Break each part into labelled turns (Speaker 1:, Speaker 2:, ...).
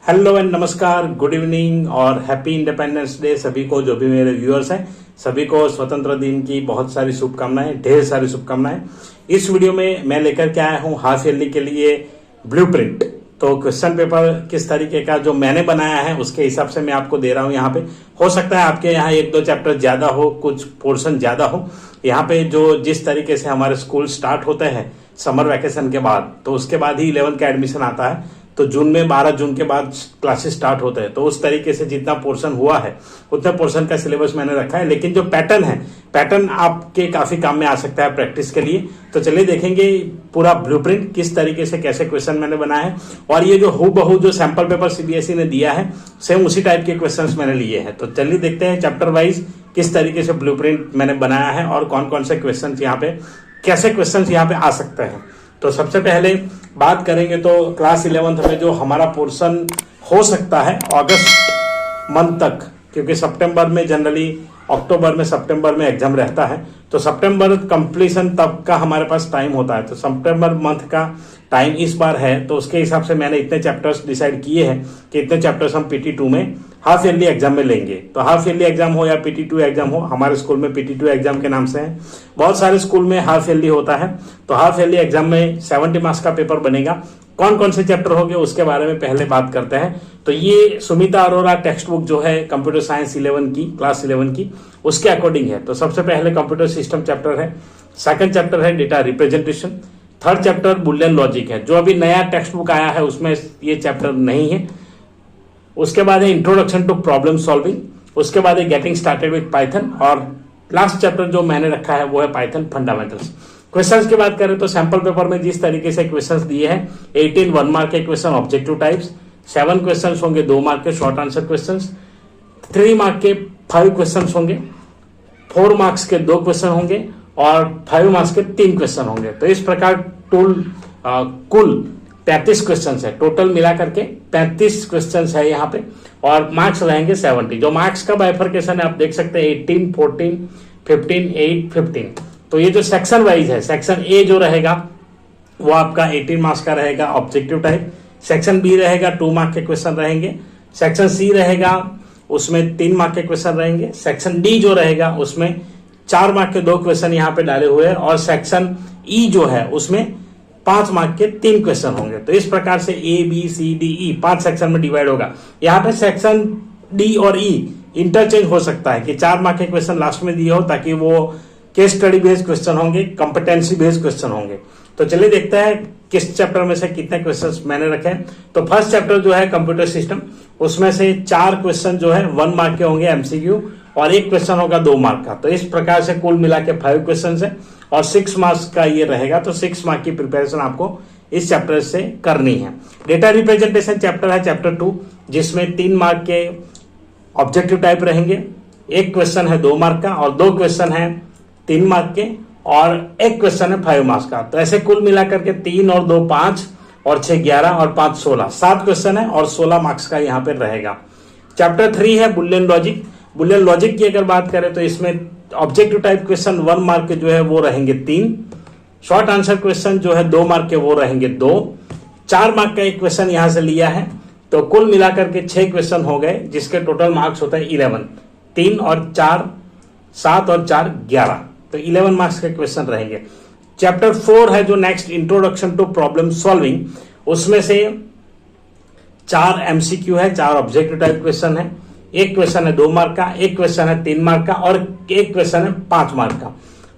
Speaker 1: Hello and नमस्कार, good evening और happy independence day सभी को। जो भी मेरे व्यूअर्स हैं सभी को स्वतंत्र दिन की बहुत सारी शुभकामनाएं, ढेर सारी शुभकामनाएं। इस वीडियो में मैं लेकर के आया हूं हाफ ईयरली के लिए ब्लूप्रिंट। तो क्वेश्चन पेपर किस तरीके का जो मैंने बनाया है उसके हिसाब से मैं आपको दे रहा हूं। यहाँ पे हो सकता है आपके यहाँ एक दो चैप्टर ज्यादा हो, कुछ पोर्शन ज्यादा हो। यहाँ पे जो जिस तरीके से हमारे स्कूल स्टार्ट होते हैं समर वैकेशन के बाद, तो उसके बाद ही 11th का एडमिशन आता है। तो जून में 12 जून के बाद क्लासेस स्टार्ट होते हैं। तो उस तरीके से जितना पोर्शन हुआ है उतना पोर्शन का सिलेबस मैंने रखा है। लेकिन जो पैटर्न है, पैटर्न आपके काफी काम में आ सकता है प्रैक्टिस के लिए। तो चलिए देखेंगे पूरा ब्लूप्रिंट किस तरीके से, कैसे क्वेश्चन मैंने बनाया है। और ये जो हूबहू जो सैंपल पेपर सीबीएसई ने दिया है, सेम उसी टाइप के क्वेश्चंस मैंने लिए हैं। तो चलिए देखते हैं चैप्टर वाइज किस तरीके से ब्लूप्रिंट मैंने बनाया है और कौन कौन से क्वेश्चन यहाँ पे, कैसे क्वेश्चन यहाँ पे आ सकते हैं। तो सबसे पहले बात करेंगे तो क्लास 11th में जो हमारा पोर्शन हो सकता है अगस्त मंथ तक, क्योंकि सितंबर में जनरली, अक्टूबर में, सितंबर में एग्जाम रहता है। तो सितंबर कंप्लीशन तब का हमारे पास टाइम होता है। तो सितंबर मंथ का टाइम इस बार है, तो उसके हिसाब से मैंने इतने चैप्टर्स डिसाइड किए हैं कि इतने चैप्टर्स हम PT2 में हाफ ईयरली एग्जाम में लेंगे। तो हाफ ईयरली एग्जाम हो या PT2 एग्जाम हो, हमारे स्कूल में PT2 एग्जाम के नाम से है। बहुत सारे स्कूल में हाफ ईयरली होता है। तो हाफ ईयरली एग्जाम में 70 मार्क्स का पेपर बनेगा। कौन कौन से चैप्टर होंगे उसके बारे में पहले बात करते हैं। तो ये सुमिता अरोरा टेक्स्ट बुक जो है कंप्यूटर साइंस 11 की, क्लास 11 की, उसके अकॉर्डिंग है। तो सबसे पहले कंप्यूटर सिस्टम चैप्टर है, सेकंड चैप्टर है data representation, third chapter Boolean logic है। जो अभी नया टेक्स्ट बुक आया है उसमें ये चैप्टर नहीं है। उसके बाद है इंट्रोडक्शन टू प्रॉब्लम सॉल्विंग, उसके बाद है गेटिंग स्टार्टेड विद पाइथन, और लास्ट चैप्टर जो मैंने रखा है वो है पाइथन फंडामेंटल्स। क्वेश्चंस की बात करें तो सैंपल पेपर में जिस तरीके से क्वेश्चंस दिए हैं, 18 1 मार्क के क्वेश्चन ऑब्जेक्टिव टाइप्स, 7 क्वेश्चंस होंगे 2 मार्क के शॉर्ट आंसर क्वेश्चंस, 3 मार्क के 5 क्वेश्चंस होंगे, 4 मार्क्स के 2 क्वेश्चन होंगे और 5 मार्क्स के 3 क्वेश्चन होंगे। तो इस प्रकार कुल 35 क्वेश्चन है, टोटल मिला करके 35 क्वेश्चन है यहाँ पे, और मार्क्स रहेंगे 70। जो मार्क्स का बाइफर्केशन है आप देख सकते हैं 18, 14, 15, 8, 15। तो ये जो सेक्शन वाइज है, सेक्शन ए जो रहेगा वो आपका 18 मार्क्स का रहेगा ऑब्जेक्टिव टाइप, सेक्शन बी रहेगा 2 मार्क के क्वेश्चन रहेंगे, सेक्शन सी रहेगा उसमें 3 मार्क के क्वेश्चन रहेंगे, सेक्शन डी जो रहेगा उसमें 4 मार्क के 2 क्वेश्चन यहाँ पे डाले हुए हैं, और सेक्शन ई जो है उसमें 5 मार्क के 3 क्वेश्चन होंगे। तो इस प्रकार से ABCDE 5 सेक्शन में डिवाइड होगा। यहाँ पे सेक्शन डी और ई इंटरचेंज हो सकता है कि 4 मार्क के क्वेश्चन लास्ट में दिए हो, ताकि वो केस स्टडी बेस्ड क्वेश्चन होंगे, कंपिटेंसी बेस्ड क्वेश्चन होंगे। तो चलिए देखते हैं किस चैप्टर में से कितने क्वेश्चंस मैंने रखे हैं। तो फर्स्ट चैप्टर जो है कंप्यूटर सिस्टम, उसमें से 4 क्वेश्चन जो है 1 मार्क के होंगे MCQ, और 1 क्वेश्चन होगा 2 मार्क का। तो इस प्रकार से कुल मिला के 5 क्वेश्चन है और 6 मार्क्स का ये रहेगा। तो 6 मार्क की प्रिपरेशन आपको इस चैप्टर से करनी है। डेटा रिप्रेजेंटेशन चैप्टर है, चैप्टर 2, जिसमें 3 मार्क के ऑब्जेक्टिव टाइप रहेंगे, 1 क्वेश्चन है 2 मार्क का, और 2 क्वेश्चन है 3 मार्क के, और 1 क्वेश्चन है 5 मार्क्स का। तो ऐसे कुल मिलाकर के 3 और 2 5 और 6 11 और 5 16, 7 क्वेश्चन है और 16 मार्क्स का यहाँ पे रहेगा। चैप्टर 3 है बुलियन लॉजिक। बुलियन लॉजिक की अगर बात करें तो इसमें ऑब्जेक्टिव टाइप क्वेश्चन 1 मार्क के जो है वो रहेंगे 3, शॉर्ट आंसर क्वेश्चन जो है 2 मार्क के वो रहेंगे 2, 4 मार्क का 1 क्वेश्चन यहां से लिया है। तो कुल मिलाकर के 6 क्वेश्चन हो गए, जिसके टोटल मार्क्स होता है 11। 3 और 4 7 और 4 11, तो 11 मार्क्स के क्वेश्चन रहेंगे। चैप्टर 4 है जो next, introduction to problem solving, उसमें से 4 MCQ है, 4 ऑब्जेक्टिव टाइप क्वेश्चन है, 1 क्वेश्चन है 2 मार्क का, 1 क्वेश्चन है 3 मार्क का, और 1 क्वेश्चन है 5 मार्क का।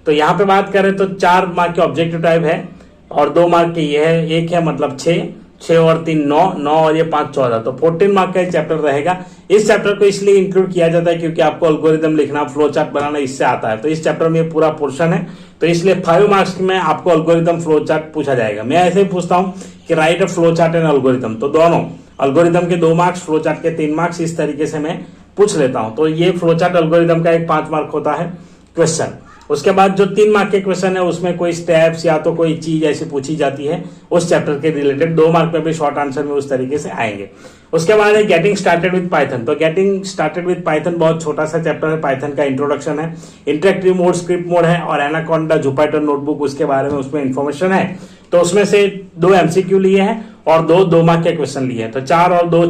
Speaker 1: तो यहाँ पे बात करें तो 4 मार्क के ऑब्जेक्टिव टाइप है और 2 मार्क के ये है, 1 है, मतलब 6 और 3 9 9 और ये 5 14। तो 14 मार्क का चैप्टर रहेगा। इस चैप्टर को इसलिए इंक्लूड किया जाता है क्योंकि आपको एल्गोरिथम लिखना, फ्लो चार्ट बनाना इससे आता है। तो इस चैप्टर में पूरा पोर्शन है, तो इसलिए 5 मार्क्स में आपको एल्गोरिथम फ्लो चार्ट पूछा जाएगा। मैं ऐसे ही पूछता हूँ कि right a flow chart and algorithm, तो दोनों एल्गोरिथम के 2 मार्क्स, फ्लो चार्ट के 3 मार्क्स, इस तरीके से मैं पूछ लेता हूं। तो ये फ्लो चार्ट एल्गोरिथम का एक 5 मार्क होता है क्वेश्चन। उसके बाद जो 3 मार्क के क्वेश्चन है उसमें कोई स्टेप्स या तो कोई चीज ऐसी पूछी जाती है उस चैप्टर के रिलेटेड, 2 मार्क में भी शॉर्ट आंसर में उस तरीके से आएंगे। उसके बाद है गेटिंग स्टार्टेड विद पाइथन। तो गेटिंग स्टार्टेड विद पाइथन बहुत छोटा सा चैप्टर है, पाइथन का इंट्रोडक्शन है, इंटरेक्टिव मोड, स्क्रिप्ट मोड है, और एनाकोंडा जुपिटर नोटबुक उसके बारे में उसमें इंफॉर्मेशन है। तो उसमें से 2 MCQ लिए हैं और 2 मार्क के क्वेश्चन लिए हैं, तो 4 और 2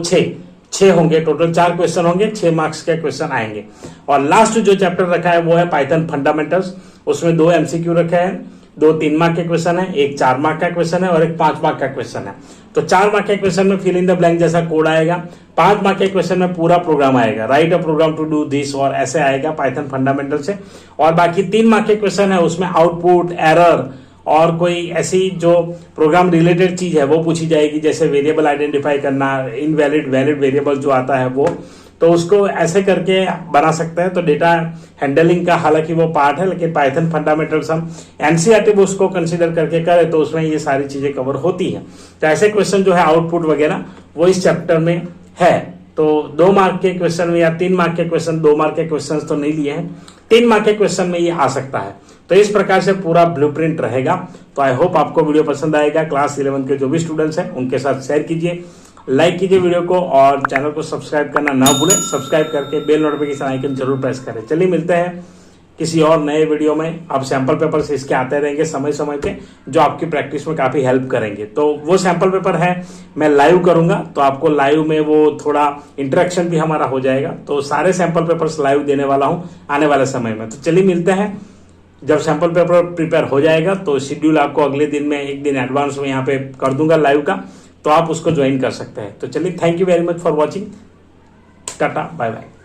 Speaker 1: 6 होंगे, टोटल 4 क्वेश्चन होंगे, 6 मार्क्स के क्वेश्चन आएंगे। और लास्ट जो चैप्टर रखा है वो है पाइथन फंडामेंटल्स, उसमें 2 MCQ रखे हैं, 2 3 मार्क के क्वेश्चन है, एक 4 मार्क का क्वेश्चन है और एक 5 मार्क का क्वेश्चन है। तो 4 मार्क के क्वेश्चन में फिल इन द ब्लैंक जैसा कोड आएगा, 5 मार्क के क्वेश्चन में पूरा प्रोग्राम आएगा, write a program to do this, और ऐसे आएगा पाइथन फंडामेंटल से। और बाकी 3 मार्क के क्वेश्चन है, उसमें आउटपुट, एरर और कोई ऐसी जो प्रोग्राम रिलेटेड चीज है वो पूछी जाएगी, जैसे वेरिएबल आइडेंटिफाई करना, इनवैलिड वैलिड वेरिएबल जो आता है वो, तो उसको ऐसे करके बना सकते हैं। तो डेटा हैंडलिंग का हालांकि वो पार्ट है, लेकिन पाइथन फंडामेंटल्स हम एनसीईआरटी में उसको कंसीडर करके करें तो उसमें ये सारी चीजें कवर होती हैं। तो ऐसे क्वेश्चन जो है आउटपुट वगैरह वो इस चैप्टर में है। तो 2 मार्क के क्वेश्चन में या 3 मार्क के क्वेश्चन, 2 मार्क के क्वेश्चन तो नहीं लिए हैं, 3 मार्क के क्वेश्चन में ये आ सकता है। तो इस प्रकार से पूरा ब्लूप्रिंट रहेगा। तो आई होप आपको वीडियो पसंद आएगा। क्लास 11 के जो भी स्टूडेंट्स हैं उनके साथ शेयर कीजिए, लाइक कीजिए वीडियो को, और चैनल को सब्सक्राइब करना ना भूलें। सब्सक्राइब करके बेल नोटिफिकेशन आइकन जरूर प्रेस करें। चलिए मिलते हैं किसी और नए वीडियो में। अब सैंपल पेपर से इसके आते रहेंगे समय समय पे, जो आपकी प्रैक्टिस में काफी हेल्प करेंगे। तो वो सैंपल पेपर है मैं लाइव करूंगा, तो आपको लाइव में वो थोड़ा इंटरेक्शन भी हमारा हो जाएगा। तो सारे सैंपल पेपर्स लाइव देने वाला हूं आने वाले समय में। तो चलिए मिलते हैं, जब सैंपल पेपर प्रिपेयर हो जाएगा तो शेड्यूल आपको अगले दिन में 1 दिन एडवांस में यहाँ पे कर दूंगा लाइव का, तो आप उसको ज्वाइन कर सकते हैं। तो चलिए, thank you very much for watching, tata bye bye.